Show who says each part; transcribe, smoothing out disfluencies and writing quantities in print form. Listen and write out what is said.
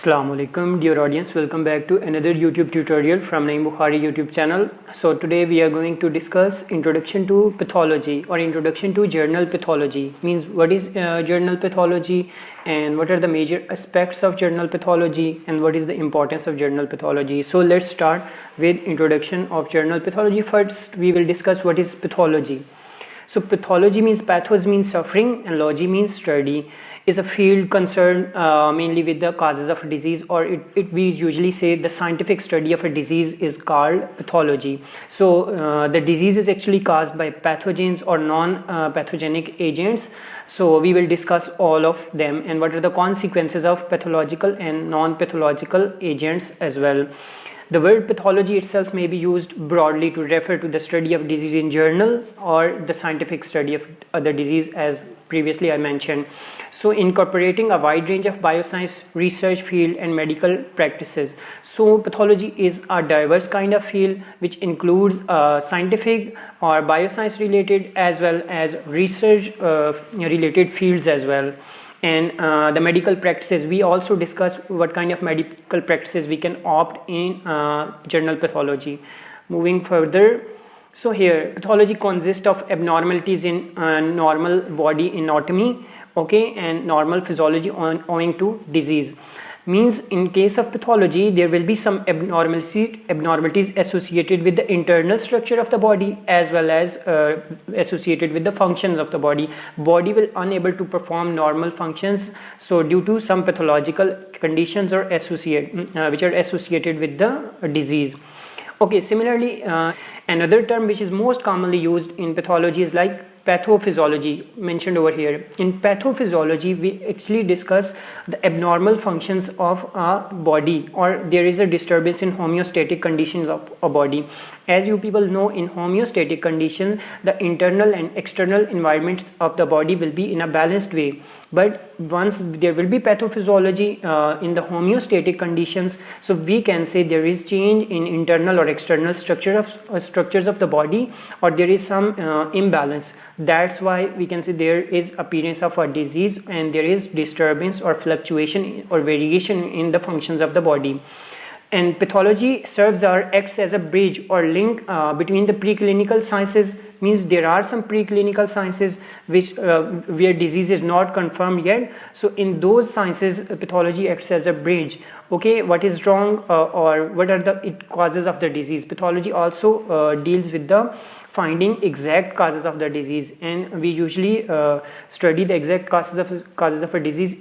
Speaker 1: Assalamu alaikum dear audience, welcome back to another YouTube tutorial from Naeem Bukhari YouTube channel. So today we are going to discuss introduction to pathology or introduction to journal pathology. Means what is journal pathology and what are the major aspects of journal pathology and what is the importance of journal pathology. So let's start with introduction of journal pathology. First we will discuss what is pathology. So pathology means pathos means suffering and logy means study. Is a field concerned mainly with the causes of a disease, or we usually say the scientific study of a disease is called pathology. So the disease is actually caused by pathogens or non-pathogenic agents. So we will discuss all of them and what are the consequences of pathological and non-pathological agents as well. The word pathology itself may be used broadly to refer to the study of disease in journal or the scientific study of other disease, as previously I mentioned. So incorporating a wide range of bioscience research field and medical practices. So pathology is a diverse kind of field which includes scientific or bioscience related as well as research related fields as well. And the medical practices, we also discuss what kind of medical practices we can opt in journal pathology. Moving further, so here pathology consists of abnormalities in normal body anatomy, okay, and normal physiology owing to disease. Means in case of pathology there will be some abnormalities associated with the internal structure of the body as well as associated with the functions of the body. Body will unable to perform normal functions, so due to some pathological conditions or which are associated with the disease. Okay, similarly another term which is most commonly used in pathology is like pathophysiology, mentioned over here. In pathophysiology we actually discuss the abnormal functions of a body, or there is a disturbance in homeostatic conditions of a body. As you people know, in homeostatic conditions the internal and external environments of the body will be in a balanced way, but once there will be pathophysiology in the homeostatic conditions, so we can say there is change in internal or external structures of the body, or there is some imbalance. That's why we can say there is appearance of a disease and there is disturbance or fluctuation or variation in the functions of the body. And pathology serves or acts as a bridge or link between the preclinical sciences. Means there are some preclinical sciences which where disease is not confirmed yet. So in those sciences pathology acts as a bridge. Okay, what is wrong or what are the causes of the disease. Pathology also deals with the finding exact causes of the disease, and we usually study the exact causes of a disease